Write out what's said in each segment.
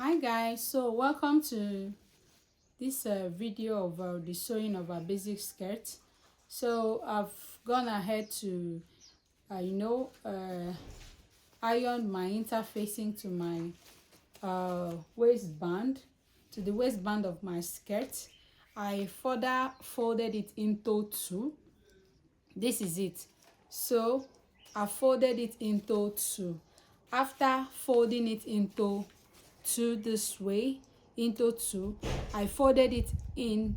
Hi guys, so welcome to this video of the sewing of a basic skirt. So I've gone ahead to iron my interfacing to my waistband, to the waistband of my skirt. I further folded it into two. This is it. So I folded it into two. After folding it into two this way, into two, I folded it in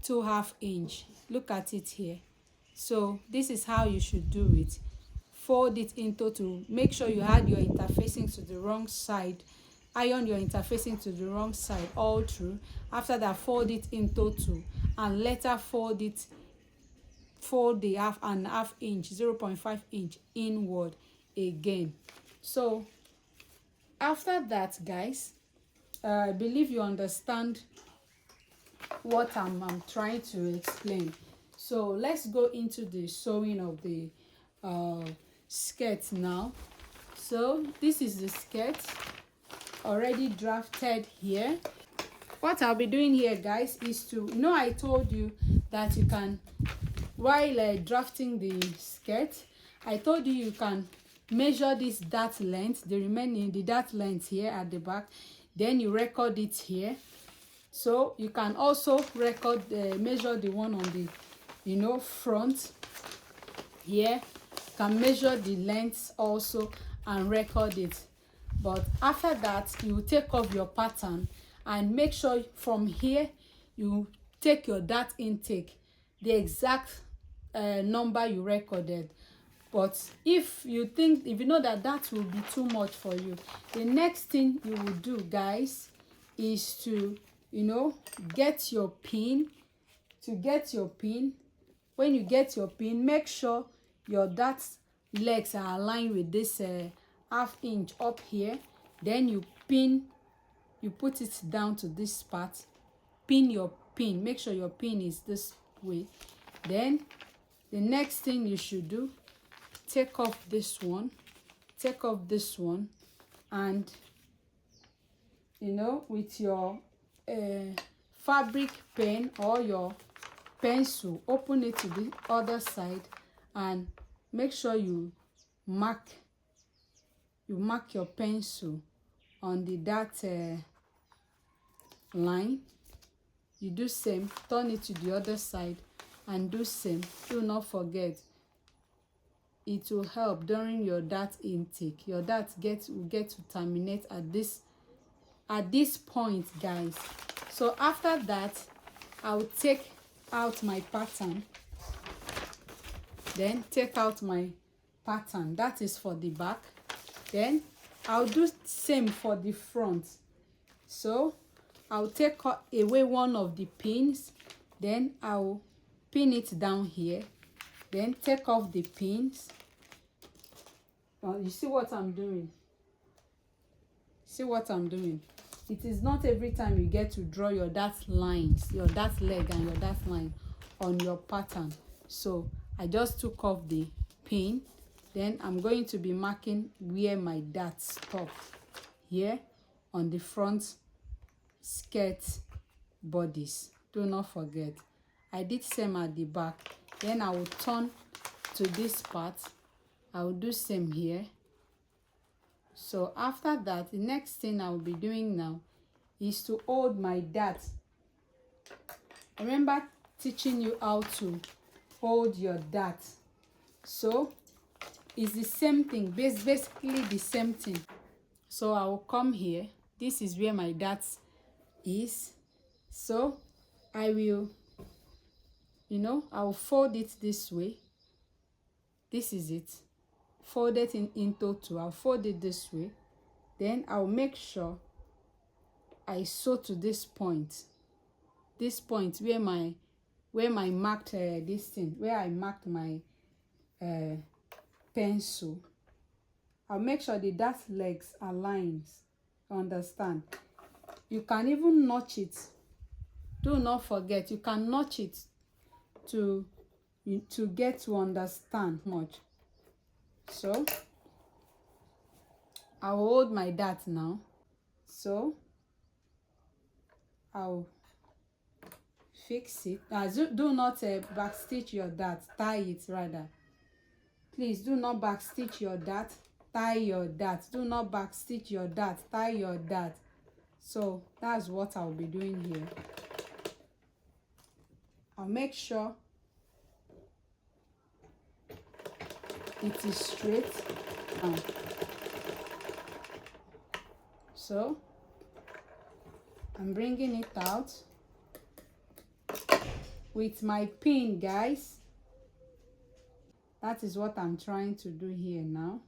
2/2 inch. Look at it here. So this is how you should do it. Fold it into two. Make sure you had your interfacing to the wrong side. Iron your interfacing to the wrong side all through. After that, fold it into two and later fold the 1/2 inch, 0.5 inch inward again. So after that, guys, I believe you understand what I'm trying to explain. So let's go into the sewing of the skirt now. So this is the skirt already drafted here. What I'll be doing here, guys, is to, I told you that you can, while drafting the skirt, I told you can measure this dart length, the dart length here at the back, then you record it here. So you can also record measure the one on the front here. You can measure the length also and record it. But after that, you take off your pattern and make sure from here you take your dart intake, the exact number you recorded. But if you know that will be too much for you, the next thing you will do, guys, is to get your pin. When you get your pin, make sure your dart legs are aligned with this 1/2 inch up here. Then you put it down to this part, pin your pin, make sure your pin is this way. Then the next thing you should do, take off this one, and with your fabric pen or your pencil, open it to the other side and make sure you mark your pencil on the dart line. You do same, turn it to the other side and do same. Do not forget, it will help during your dart intake. Your dart will get to terminate at this point, guys. So after that, I'll take out my pattern. That is for the back. Then I'll do same for the front. So I'll take away one of the pins, then I'll pin it down here, then take off the pins. You see what I'm doing? It is not every time you get to draw your dart lines, your dart leg and your dart line on your pattern. So I just took off the pin. Then I'm going to be marking where my darts stop here on the front skirt bodies. Do not forget, I did same at the back. Then I will turn to this part. I will do same here. So after that, the next thing I will be doing now is to hold my dart. I remember teaching you how to hold your dart. So it's the same thing, basically the same thing. So I will come here. This is where my dart is. So I will fold it this way. This is it. Fold it into two. I'll fold it this way. Then I'll make sure I sew to this point. This point where my marked this thing, where I marked my pencil. I'll make sure the dart legs aligns. Understand? You can even notch it. Do not forget, you can notch it to get to understand much. So I will hold my dart now. So I'll fix it. Do not back stitch your dart, tie it rather. Please do not back stitch your dart, tie your dart. Do not back stitch your dart, tie your dart. So that's what I'll be doing here. I'll make sure it is straight. So I'm bringing it out with my pin, guys. That is what I'm trying to do here now.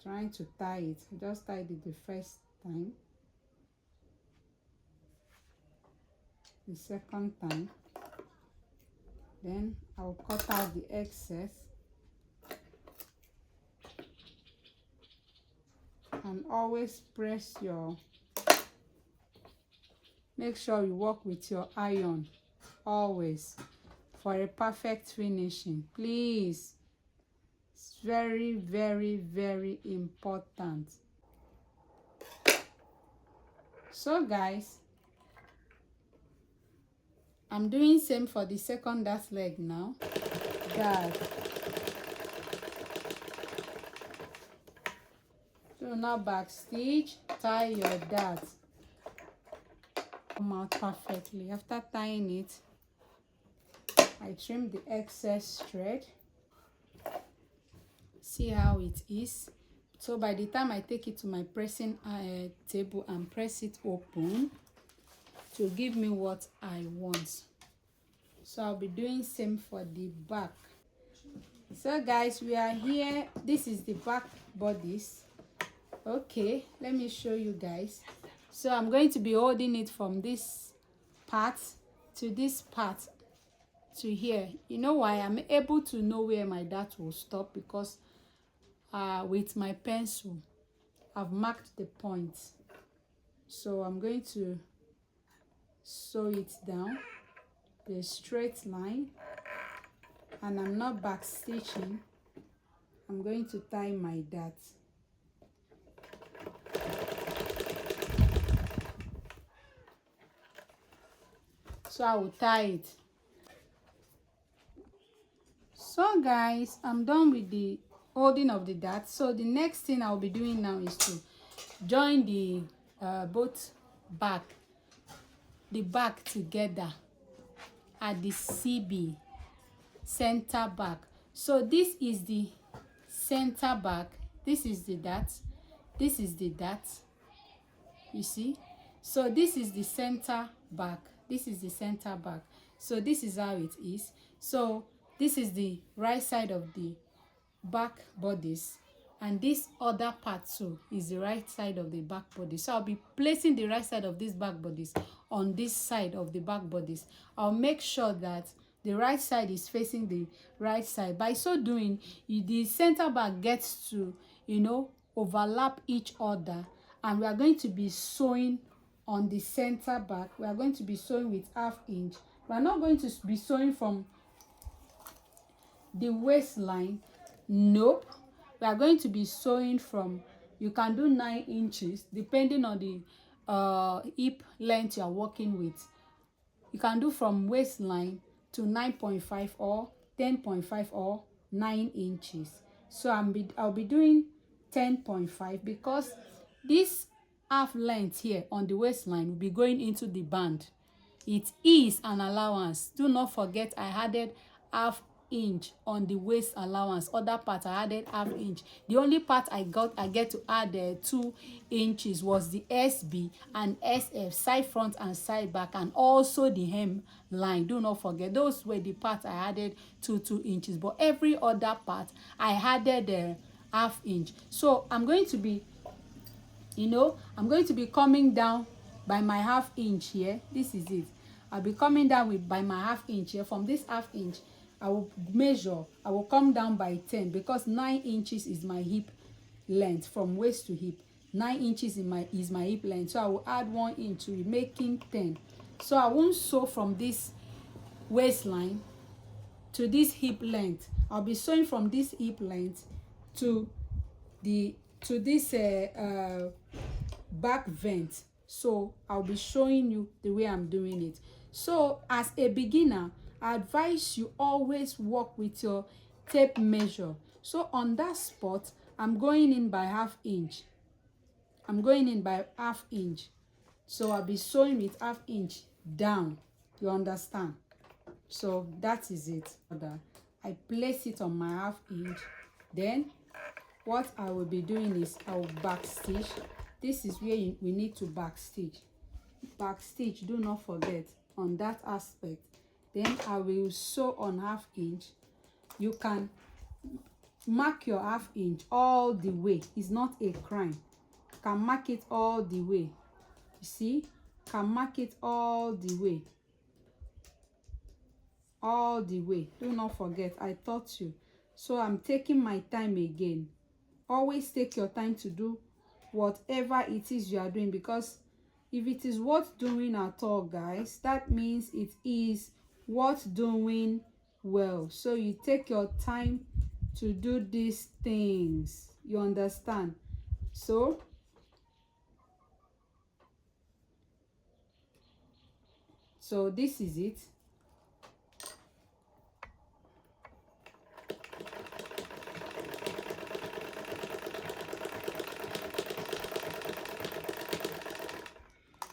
Trying to tie it. Just tied it the first time. The second time. Then I'll cut out the excess. And always press your, make sure you work with your iron always for a perfect finishing, please. It's very, very, very important. So guys, I'm doing same for the second dart leg now. Guys, do not back stitch, tie your dart. Come out perfectly. After tying it, I trim the excess thread. See how it is. So by the time I take it to my pressing table and press it open to give me what I want. So I'll be doing same for the back. So guys, we are here. This is the back bodice. Okay, let me show you guys. So I'm going to be holding it from this part to this part to here. You know why? I'm able to know where my dart will stop because with my pencil I've marked the points. So I'm going to sew it down the straight line, and I'm not back stitching. I'm going to tie my dart. So I will tie it. So guys, I'm done with the holding of the dart. So the next thing I'll be doing now is to join the both the back together at the CB center back. So this is the center back, this is the dart, this is the dart, you see. So this is the center back, this is the center back. So this is how it is. So this is the right side of the back bodice, and this other part too is the right side of the back bodice. So I'll be placing the right side of this back bodice on this side of the back bodice. I'll make sure that the right side is facing the right side. By so doing, the center back gets to, you know, overlap each other, and we are going to be sewing on the center back. We are going to be sewing with 1/2 inch. We are not going to be sewing from the waistline. Nope, we are going to be sewing from, you can do 9 inches depending on the hip length you are working with. You can do from waistline to 9.5 or 10.5 or 9 inches. So I'll be doing 10.5 because this half length here on the waistline will be going into the band. It is an allowance. Do not forget I added 1/2 inch on the waist allowance. Other part I added 1/2 inch. The only part I get to add 2 inches was the SB and SF, side front and side back, and also the hem line. Do not forget, those were the parts I added 2 inches, but every other part I added 1/2 inch. So I'm going to be, you know, I'm going to be coming down by my 1/2 inch here. This is it. I'll be coming down with by my 1/2 inch here. From this 1/2 inch I will measure, I will come down by 10 because 9 inches is my hip length from waist to hip. 9 inches is my hip length. So I will add 1 inch to it, making 10. So I won't sew from this waistline to this hip length. I'll be sewing from this hip length to this back vent. So I'll be showing you the way I'm doing it. So as a beginner, I advise you always work with your tape measure. So on that spot, I'm going in by 1/2 inch. I'm going in by 1/2 inch. So I'll be sewing with 1/2 inch down. You understand? So that is it. I place it on my 1/2 inch. Then what I will be doing is I will back stitch. This is where we need to back stitch. Back stitch, do not forget on that aspect. Then I will sew on 1/2 inch. You can mark your 1/2 inch all the way. It's not a crime. You can mark it all the way. You see, can mark it all the way. All the way. Do not forget, I taught you. So I'm taking my time again. Always take your time to do whatever it is you are doing, because if it is worth doing at all, guys, that means it is worth doing well. So you take your time to do these things. You understand? So this is it.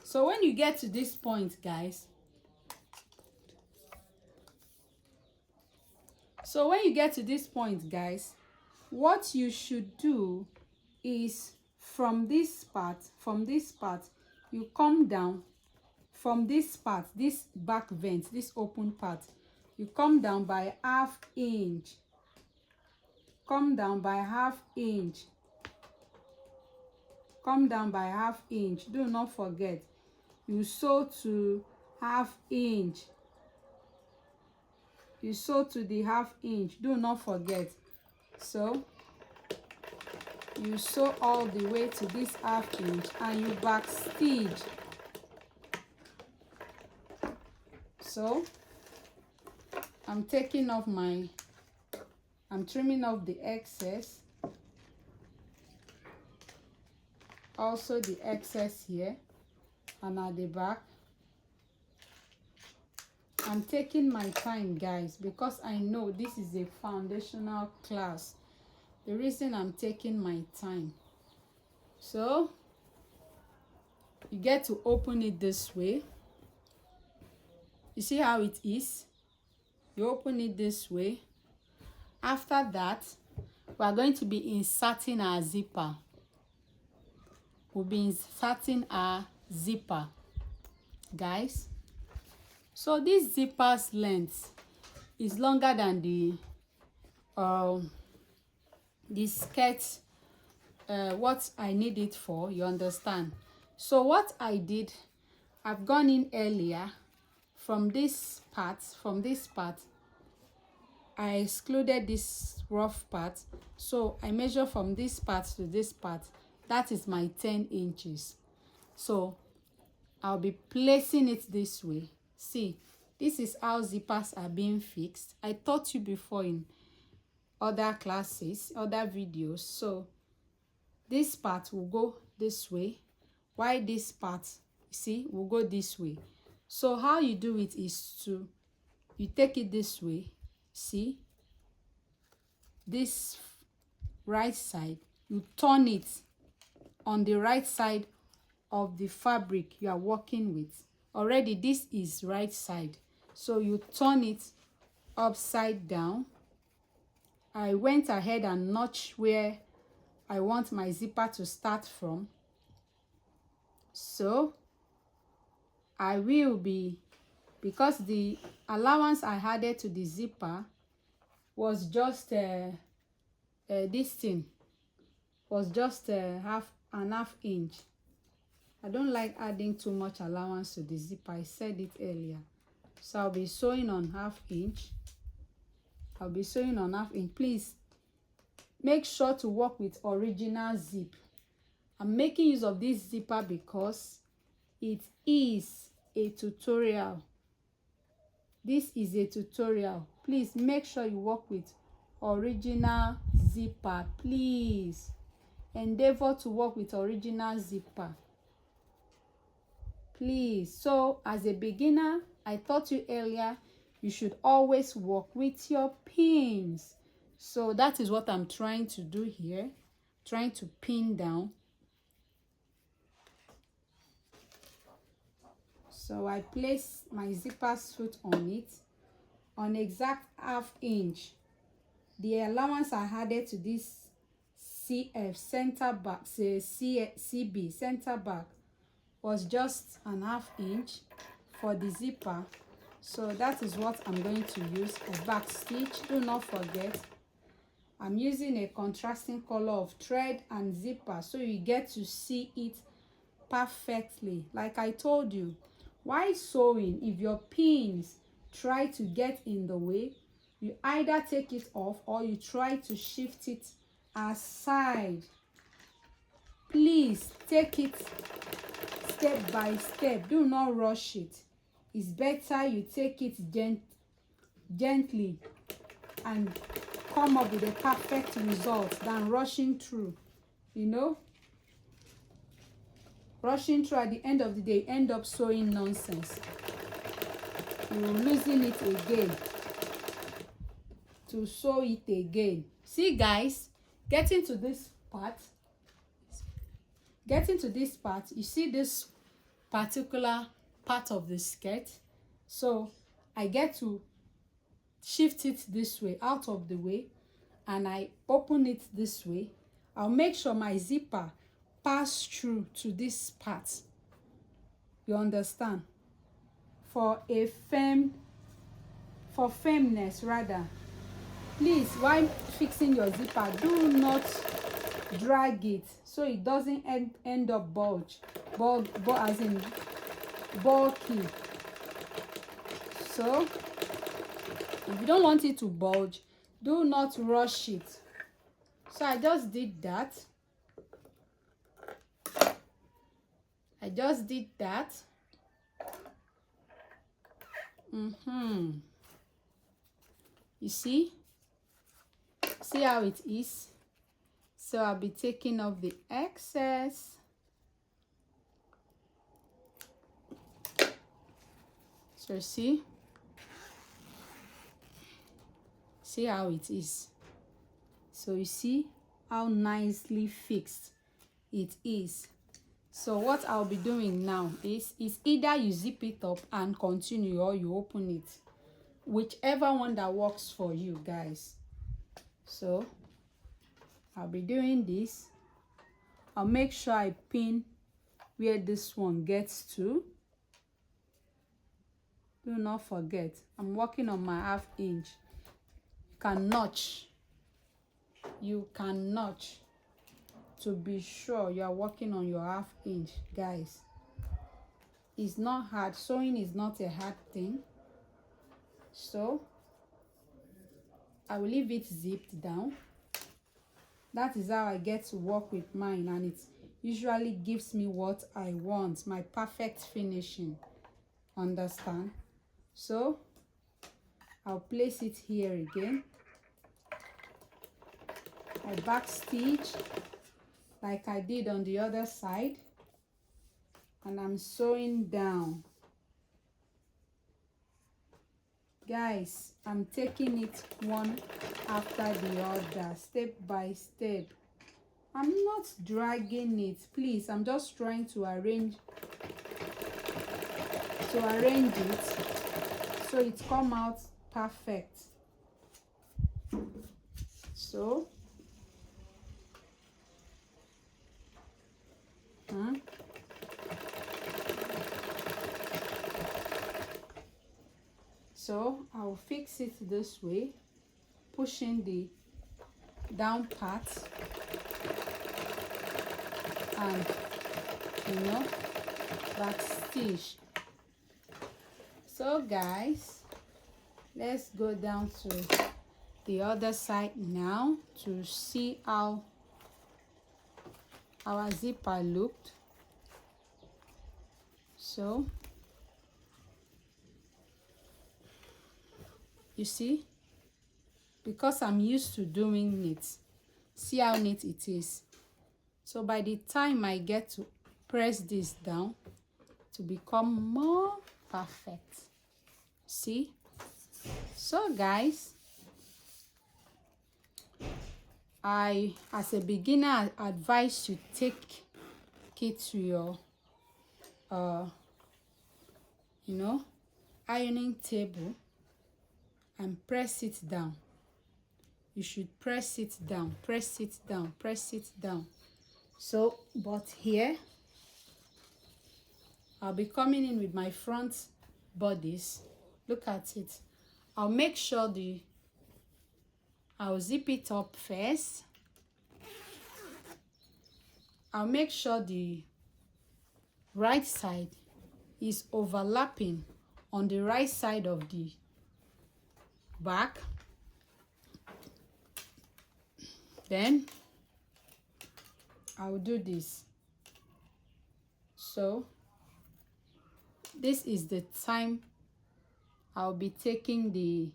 So when you get to this point, guys, what you should do is from this part, you come down from this part, this back vent, this open part, you come down by 1/2 inch. Come down by 1/2 inch. Come down by 1/2 inch. Do not forget, you sew to 1/2 inch. You sew to the 1/2 inch. Do not forget. So you sew all the way to this 1/2 inch and you back stitch. So I'm taking off I'm trimming off the excess, also the excess here and at the back. I'm taking my time, guys, because I know this is a foundational class. The reason I'm taking my time. So you get to open it this way. You see how it is? You open it this way. After that, we are going to be inserting our zipper. We'll be inserting our zipper, guys. So this zipper's length is longer than the skirt, what I need it for, you understand? So what I did, I've gone in earlier from this part, I excluded this rough part. So I measure from this part to this part. That is my 10 inches. So I'll be placing it this way. See, this is how zippers are being fixed. I taught you before in other classes, other videos. So this part will go this way, while this part, you see, will go this way. So how you do it is you take it this way. See, this right side, you turn it on the right side of the fabric you are working with. Already this is right side, so you turn it upside down. I went ahead and notched where I want my zipper to start from. So I will be, because the allowance I added to the zipper was just this thing was just 1/2 inch. I don't like adding too much allowance to the zipper. I said it earlier. So I'll be sewing on 1/2 inch. I'll be sewing on 1/2 inch. Please make sure to work with original zip. I'm making use of this zipper because it is a tutorial. This is a tutorial. Please make sure you work with original zipper. Please endeavor to work with original zipper. Please. So as a beginner, I taught you earlier, you should always work with your pins. So that is what I'm trying to do here, trying to pin down. So I place my zipper foot on it on exact ½ inch. The allowance I added to this CF center back, say CB center back, was just ½ inch for the zipper. So that is what I'm going to use a back stitch. Do not forget, I'm using a contrasting color of thread and zipper so you get to see it perfectly. Like I told you, while sewing, if your pins try to get in the way, you either take it off or you try to shift it aside. Please take it step by step. Do not rush it. It's better you take it gently and come up with a perfect result than rushing through. You know, rushing through, at the end of the day, end up sewing nonsense. You're losing it again to sew it again. See guys, getting to this part, you see this particular part of the skirt. So I get to shift it this way, out of the way, and I open it this way. I'll make sure my zipper pass through to this part. You understand? For firmness rather. Please, while fixing your zipper, do not drag it so it doesn't end up as in bulky. So if you don't want it to bulge, do not rush it. So I just did that. You see how it is. So I'll be taking off the excess. So see how it is. So you see how nicely fixed it is. So what I'll be doing now is either you zip it up and continue, or you open it, whichever one that works for you guys. So I'll be doing this. I'll make sure I pin where this one gets to. Do not forget, I'm working on my ½ inch. You can notch to be sure you are working on your ½ inch, guys. It's not hard. Sewing is not a hard thing. So I will leave it zipped down. That is how I get to work with mine, and it usually gives me what I want, my perfect finishing. Understand? So I'll place it here again. I back stitch like I did on the other side, and I'm sewing down. Guys, I'm taking it one after the other, step by step. I'm not dragging it, please. I'm just trying to arrange it so it come out perfect. So so I'll fix it this way, pushing the down part, and back stitch. So guys, let's go down to the other side now to see how our zipper looked. So you see, because I'm used to doing knit, see how neat it is. So by the time I get to press this down, to become more perfect. See? So guys, I, as a beginner, advise you take it to your ironing table and press it down. You should press it down, press it down, press it down. So, but here I'll be coming in with my front bodies. Look at it. I'll make sure I'll zip it up first. I'll make sure the right side is overlapping on the right side of the back. Then I'll do this. So this is the time I'll be taking the,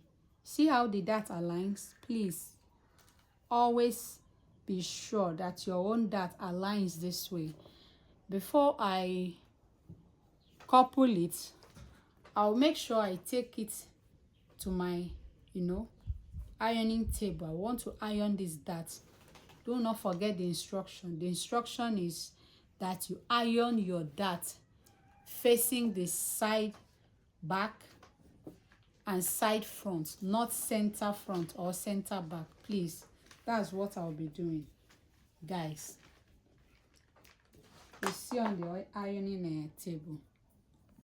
see how the dart aligns? Please always be sure that your own dart aligns this way. Before I couple it, I'll make sure I take it to my, ironing table. I want to iron this dart. Do not forget the instruction. The instruction is that you iron your dart facing the side back and side front, not center front or center back. Please, that's what I'll be doing, guys. You see on the ironing table.